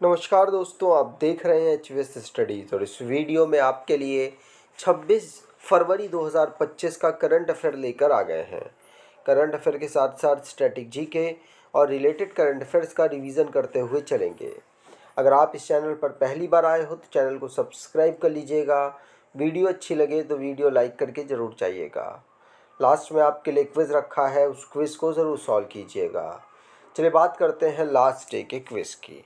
नमस्कार दोस्तों, आप देख रहे हैं एचवीएस स्टडीज़ और इस वीडियो में आपके लिए 26 फरवरी 2025 का करंट अफेयर लेकर आ गए हैं। करंट अफेयर के साथ साथ स्ट्रेटजी के और रिलेटेड करंट अफेयर्स का रिवीजन करते हुए चलेंगे। अगर आप इस चैनल पर पहली बार आए हो तो चैनल को सब्सक्राइब कर लीजिएगा। वीडियो अच्छी लगे तो वीडियो लाइक करके ज़रूर जाइएगा। लास्ट में आपके लिए क्विज़ रखा है, उस क्विज़ को ज़रूर सॉल्व कीजिएगा। चलिए बात करते हैं लास्ट डे के क्विज़ की।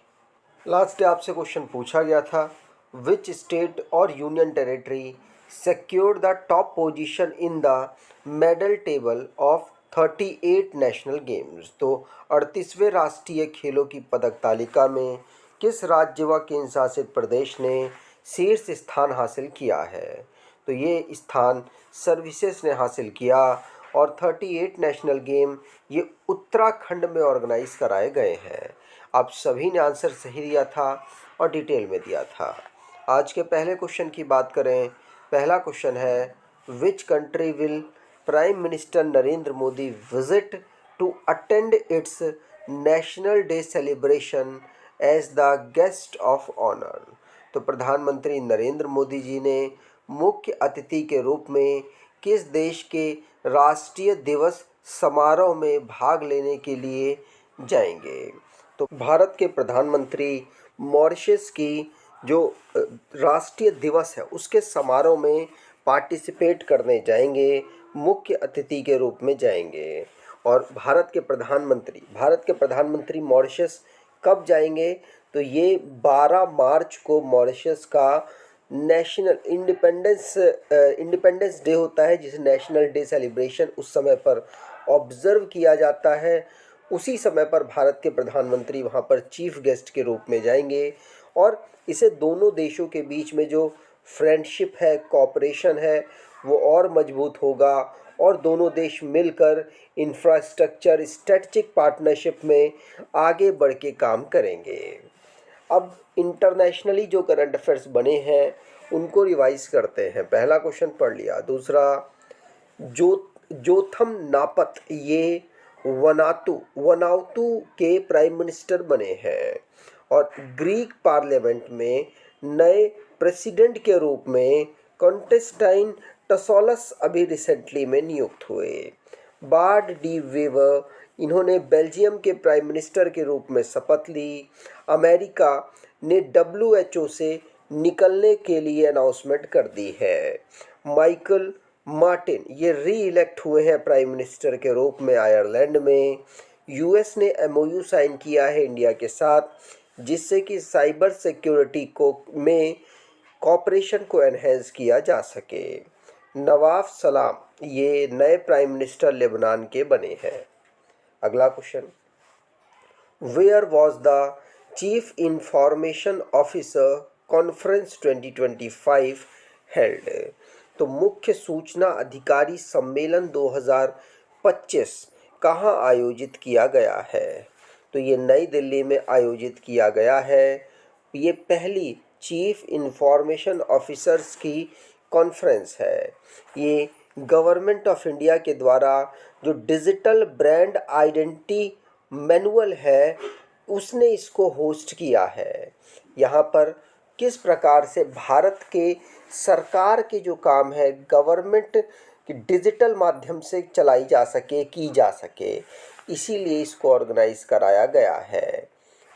लास्ट डे आपसे क्वेश्चन पूछा गया था, विच स्टेट और union territory secured the top position in the medal table of 38 national games. तो 38वें राष्ट्रीय खेलों की पदक तालिका में किस राज्य व केंद्र शासित प्रदेश ने शीर्ष स्थान हासिल किया है? तो ये स्थान सर्विसेज ने हासिल किया और 38 नेशनल गेम ये उत्तराखंड में ऑर्गेनाइज कराए गए हैं। आप सभी ने आंसर सही दिया था और डिटेल में दिया था। आज के पहले क्वेश्चन की बात करें। पहला क्वेश्चन है, which country will prime minister Narendra Modi visit to attend its national day celebration as the guest of honour. तो प्रधानमंत्री नरेंद्र मोदी जी ने मुख्य अतिथि के रूप में किस देश के राष्ट्रीय दिवस समारोह में भाग लेने के लिए जाएंगे? तो भारत के प्रधानमंत्री मॉरिशस की जो राष्ट्रीय दिवस है उसके समारोह में पार्टिसिपेट करने जाएंगे, मुख्य अतिथि के रूप में जाएंगे। और भारत के प्रधानमंत्री मॉरिशस कब जाएंगे? तो ये 12 मार्च को मॉरिशस का नेशनल इंडिपेंडेंस डे होता है, जिसे नेशनल डे सेलिब्रेशन उस समय पर ऑब्जर्व किया जाता है। उसी समय पर भारत के प्रधानमंत्री वहाँ पर चीफ गेस्ट के रूप में जाएंगे और इसे दोनों देशों के बीच में जो फ्रेंडशिप है, कोऑपरेशन है, वो और मजबूत होगा और दोनों देश मिलकर इंफ्रास्ट्रक्चर स्ट्रेटजिक पार्टनरशिप में आगे बढ़ के काम करेंगे। अब इंटरनेशनली जो करंट अफेयर्स बने हैं उनको रिवाइज करते हैं। पहला क्वेश्चन पढ़ लिया। दूसरा, जोथम नापत ये वनातु के प्राइम मिनिस्टर बने हैं और ग्रीक पार्लियामेंट में नए प्रेसिडेंट के रूप में कॉन्स्टेंटाइन टसोलस अभी रिसेंटली में नियुक्त हुए। बार्ड डी वेवर, इन्होंने बेल्जियम के प्राइम मिनिस्टर के रूप में शपथ ली। अमेरिका ने WHO से निकलने के लिए अनाउंसमेंट कर दी है। माइकल मार्टिन ये री इलेक्ट हुए हैं प्राइम मिनिस्टर के रूप में आयरलैंड में। US ने MOU साइन किया है इंडिया के साथ, जिससे कि साइबर सिक्योरिटी को में कॉपरेशन को एनहेंस किया जा सके। नवाफ सलाम ये नए प्राइम मिनिस्टर लेबनान के बने हैं। अगला question, where was the chief information officer conference 2025 held. तो मुख्य सूचना अधिकारी सम्मेलन 2025 कहाँ आयोजित किया गया है? तो ये नई दिल्ली में आयोजित किया गया है। ये पहली चीफ इंफॉर्मेशन ऑफिसर्स की कॉन्फ्रेंस है। ये गवर्नमेंट ऑफ इंडिया के द्वारा जो डिजिटल ब्रांड आइडेंटिटी मैनुअल है उसने इसको होस्ट किया है। यहाँ पर किस प्रकार से भारत के सरकार के जो काम है गवर्नमेंट की डिजिटल माध्यम से चलाई जा सके, की जा सके, इसीलिए इसको ऑर्गेनाइज कराया गया है।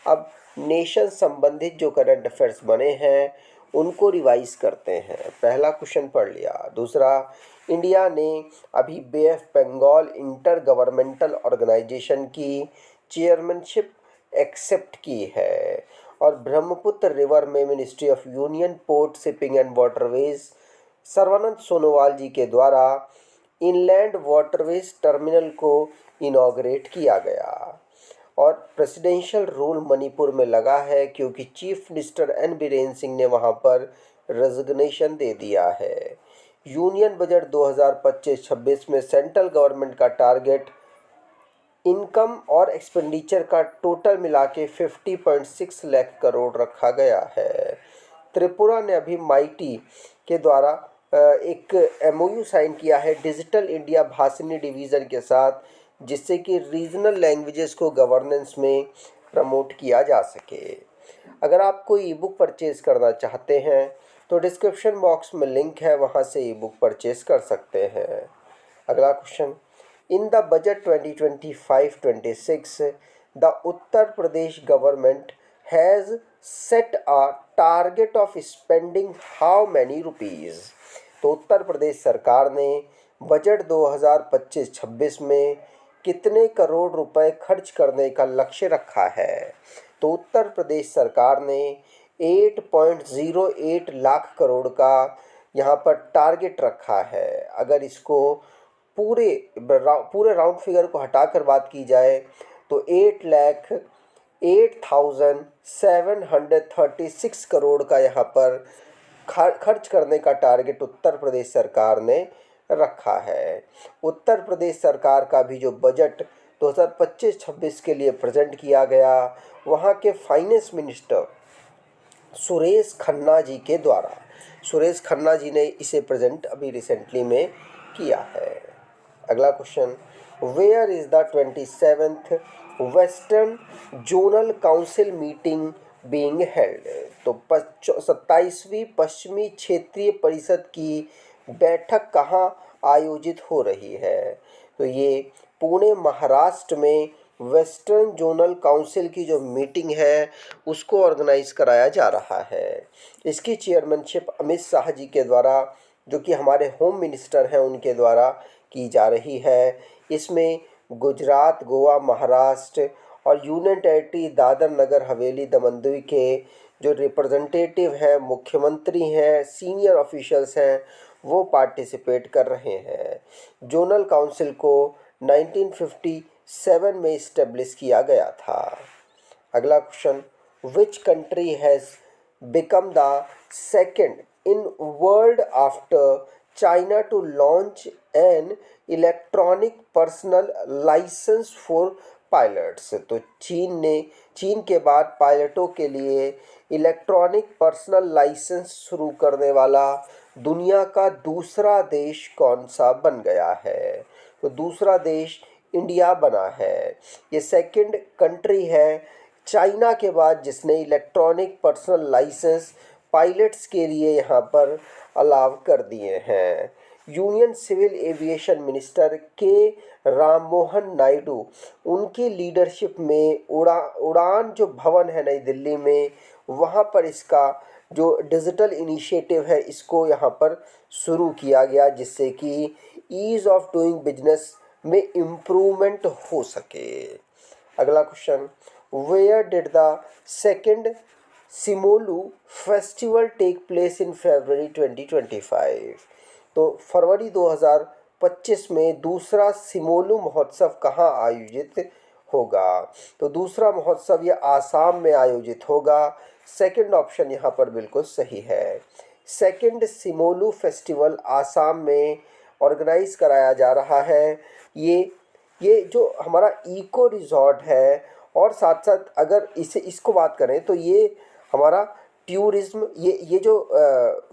अब नेशन संबंधित जो करंट अफेयर्स बने हैं उनको रिवाइज करते हैं। पहला क्वेश्चन पढ़ लिया। दूसरा, इंडिया ने अभी bay of Bengal inter governmental organization की चेयरमैनशिप एक्सेप्ट की है और ब्रह्मपुत्र रिवर में ministry of union port shipping and waterways Sarbananda Sonowal ji के द्वारा इनलैंड वाटरवेज टर्मिनल को इनॉग्रेट किया गया। और प्रेसिडेंशियल रूल मणिपुर में लगा है क्योंकि chief minister N Biren Singh ने वहां पर रेजिग्नेशन दे दिया है। यूनियन बजट 2025-26 में सेंट्रल गवर्नमेंट का टारगेट इनकम और एक्सपेंडिचर का टोटल मिला के 50.6 लाख करोड़ रखा गया है। त्रिपुरा ने अभी माइटी के द्वारा एक MOU साइन किया है डिजिटल इंडिया भाषणी डिवीज़न के साथ, जिससे कि रीजनल लैंग्वेजेस को गवर्नेंस में प्रमोट किया जा सके। अगर आप कोई ई बुक परचेज़ करना चाहते हैं तो डिस्क्रिप्शन बॉक्स में लिंक है, वहाँ से ई बुक परचेज़ कर सकते हैं। अगला question, in the budget 2025-26 the Uttar Pradesh government has set a target of spending how many rupees. तो उत्तर प्रदेश सरकार ने बजट 2025-26 में कितने करोड़ रुपए खर्च करने का लक्ष्य रखा है। तो उत्तर प्रदेश सरकार ने 8.08 लाख करोड़ का यहाँ पर टारगेट रखा है। अगर इसको पूरे राउंड फिगर को हटाकर बात की जाए तो 8,08,736 करोड़ का यहाँ पर खर्च करने का टारगेट उत्तर प्रदेश सरकार ने रखा है। उत्तर प्रदेश सरकार का भी जो बजट 2025-26 के लिए प्रेजेंट किया गया, वहाँ के फाइनेंस मिनिस्टर सुरेश खन्ना जी के द्वारा, सुरेश खन्ना जी ने इसे प्रेजेंट अभी रिसेंटली में किया है। अगला question, where is the 27th western zonal council meeting being held. तो 27वीं पश्चिमी क्षेत्रीय परिषद की बैठक कहाँ आयोजित हो रही है। तो ये पुणे महाराष्ट्र में वेस्टर्न जोनल काउंसिल की जो मीटिंग है उसको ऑर्गेनाइज कराया जा रहा है। इसकी चेयरमैनशिप अमित शाह जी के द्वारा, जो कि हमारे होम मिनिस्टर हैं, उनके द्वारा की जा रही है। इसमें गुजरात, गोवा, महाराष्ट्र और यूनियन टेरिटरी दादर नगर हवेली दमन दीव के जो रिप्रेजेंटेटिव हैं, मुख्यमंत्री हैं, सीनियर ऑफिशियल्स हैं, वो पार्टिसिपेट कर रहे हैं। जोनल काउंसिल को 1957 में इस्टेब्लिश किया गया था। अगला question, which country has become the second in world after China to launch an electronic personal licence for pilots. तो चीन के बाद पायलटों के लिए इलेक्ट्रॉनिक पर्सनल लाइसेंस शुरू करने वाला दुनिया का दूसरा देश कौन सा बन गया है। तो दूसरा देश इंडिया बना है। ये सेकंड कंट्री है चाइना के बाद जिसने इलेक्ट्रॉनिक पर्सनल लाइसेंस पायलट्स के लिए यहाँ पर अलाव कर दिए हैं। यूनियन सिविल एविएशन मिनिस्टर के राम मोहन नायडू, उनकी लीडरशिप में उड़ान जो भवन है नई दिल्ली में, वहाँ पर इसका जो डिजिटल इनिशिएटिव है इसको यहाँ पर शुरू किया गया, जिससे कि ईज़ ऑफ डूइंग बिजनेस में इम्प्रूवमेंट हो सके। अगला question, where did the second Simolu festival take place in February 2025। तो फरवरी 2025 में दूसरा सिमोलू महोत्सव कहाँ आयोजित होगा। तो दूसरा महोत्सव ये आसाम में आयोजित होगा। सेकंड ऑप्शन यहाँ पर बिल्कुल सही है। सेकंड सिमोलू फेस्टिवल आसाम में ऑर्गेनाइज कराया जा रहा है। ये जो हमारा इको रिजॉर्ट है, और साथ साथ अगर इसको बात करें तो ये हमारा टूरिज्म, ये जो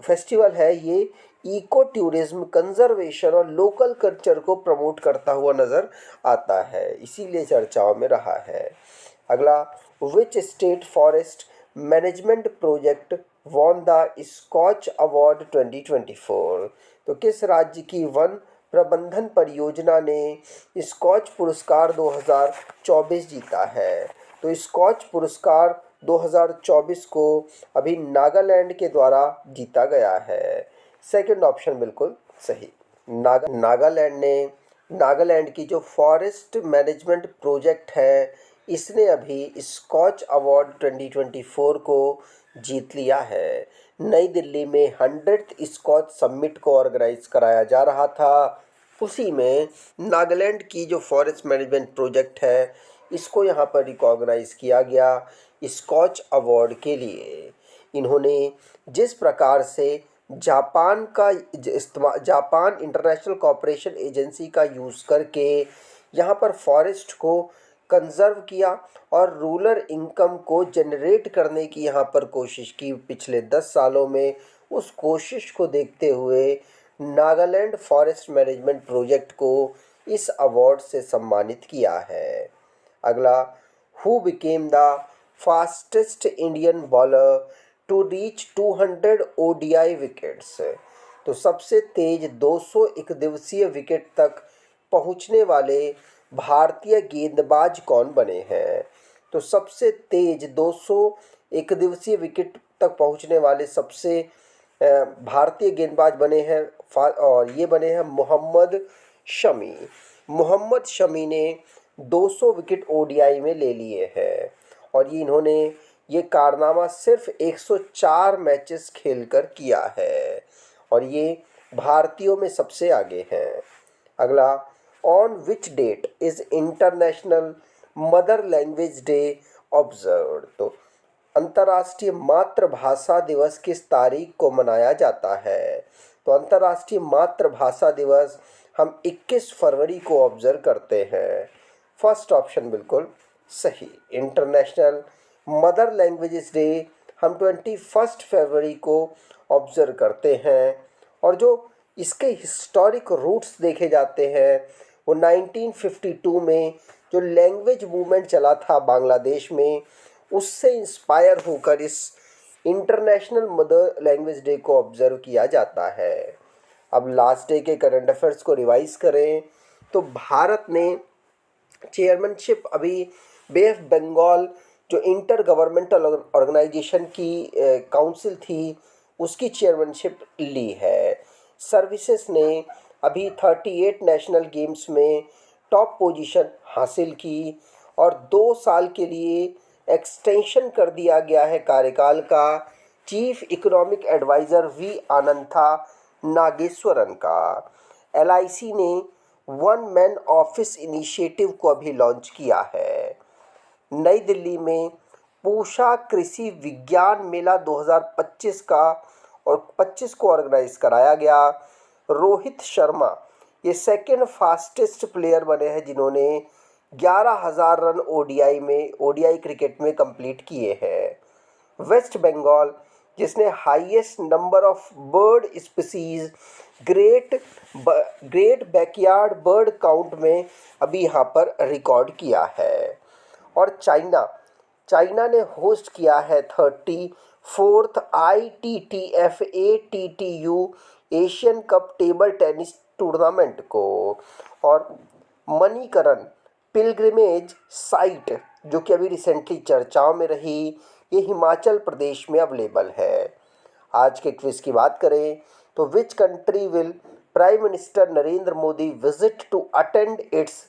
फेस्टिवल है ये इको टूरिज्म, कंजर्वेशन और लोकल कल्चर को प्रमोट करता हुआ नज़र आता है, इसीलिए चर्चाओं में रहा है। अगला, which state forest management project won the Skoch award 2024। तो किस राज्य की वन प्रबंधन परियोजना ने स्कॉच पुरस्कार 2024 जीता है। तो स्कॉच पुरस्कार 2024 को अभी नागालैंड के द्वारा जीता गया है। सेकंड ऑप्शन बिल्कुल सही। नागालैंड की जो फॉरेस्ट मैनेजमेंट प्रोजेक्ट है, इसने अभी स्कॉच अवार्ड 2024 को जीत लिया है। नई दिल्ली में 100th स्कॉच समिट को ऑर्गेनाइज कराया जा रहा था, उसी में नागालैंड की जो फॉरेस्ट मैनेजमेंट प्रोजेक्ट है इसको यहाँ पर रिकॉग्नाइज किया गया स्कॉच अवार्ड के लिए। इन्होंने जिस प्रकार से जापान इंटरनेशनल कोऑपरेशन एजेंसी का यूज़ करके यहाँ पर फॉरेस्ट को कंजर्व किया और रूरल इनकम को जनरेट करने की यहाँ पर कोशिश की पिछले 10 सालों में, उस कोशिश को देखते हुए नागालैंड फॉरेस्ट मैनेजमेंट प्रोजेक्ट को इस अवार्ड से सम्मानित किया है। अगला, who became the fastest Indian bowler to reach 200 ODI wickets. तो सबसे तेज 200 एक दिवसीय विकेट तक पहुंचने वाले भारतीय गेंदबाज कौन बने हैं? तो सबसे तेज 200 एक दिवसीय विकेट तक पहुंचने वाले सबसे भारतीय गेंदबाज बने हैं और ये बने हैं मोहम्मद शमी। मोहम्मद शमी ने 200 विकेट ओडीआई में ले लिए हैं और इन्होंने ये कारनामा सिर्फ 104 मैचेस खेलकर किया है और ये भारतीयों में सबसे आगे हैं। अगला, on which that is international mother language day observed? तो अंतर्राष्ट्रीय मातृभाषा दिवस किस तारीख को मनाया जाता है? तो अंतर्राष्ट्रीय मातृभाषा दिवस हम 21 फरवरी को ऑब्जर्व करते हैं। फर्स्ट ऑप्शन बिल्कुल सही। इंटरनेशनल मदर लैंग्वेजेस डे हम 21 फरवरी को ऑब्जर्व करते हैं और जो इसके हिस्टोरिक रूट्स देखे जाते हैं वो 1952 में जो लैंग्वेज मूवमेंट चला था बांग्लादेश में, उससे इंस्पायर होकर इस इंटरनेशनल मदर लैंग्वेज डे को ऑब्जर्व किया जाता है। अब लास्ट डे के करंट अफेयर्स को रिवाइज करें तो भारत ने चेयरमैनशिप अभी बे ऑफ बंगाल जो इंटर गवर्नमेंटल ऑर्गेनाइजेशन की काउंसिल थी उसकी चेयरमैनशिप ली है। सर्विसेज ने अभी 38 नेशनल गेम्स में टॉप पोजीशन हासिल की और 2 साल के लिए एक्सटेंशन कर दिया गया है कार्यकाल का chief economic adviser V Anantha Nageswaran का। एलआईसी ने वन मैन ऑफिस इनिशिएटिव को अभी लॉन्च किया है। नई दिल्ली में पूषा कृषि विज्ञान मेला 2025 का और 25 को ऑर्गेनाइज कराया गया। रोहित शर्मा ये सेकंड फास्टेस्ट प्लेयर बने हैं जिन्होंने 11,000 रन ओडीआई क्रिकेट में कंप्लीट किए हैं। वेस्ट बंगाल जिसने highest number of bird species great backyard bird count में अभी यहाँ पर रिकॉर्ड किया है। और चाइना ने होस्ट किया है 34th ITTF ATTU Asian cup table tennis tournament को। और मणिकरण पिलग्रिमेज साइट जो कि अभी रिसेंटली चर्चाओं में रही, ये हिमाचल प्रदेश में अवेलेबल है। आज के क्विज की बात करें तो which country will prime minister Narendra Modi visit to attend its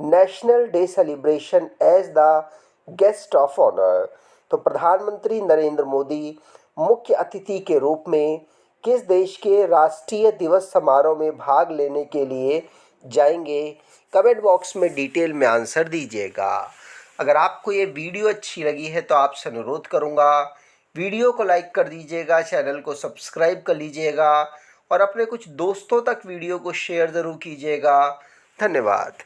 national day celebration as the guest of honour? तो प्रधानमंत्री नरेंद्र मोदी मुख्य अतिथि के रूप में किस देश के राष्ट्रीय दिवस समारोह में भाग लेने के लिए जाएंगे? कमेंट बॉक्स में डिटेल में आंसर दीजिएगा। अगर आपको ये वीडियो अच्छी लगी है तो आपसे अनुरोध करूँगा वीडियो को लाइक कर दीजिएगा, चैनल को सब्सक्राइब कर लीजिएगा और अपने कुछ दोस्तों तक वीडियो को शेयर ज़रूर कीजिएगा। धन्यवाद।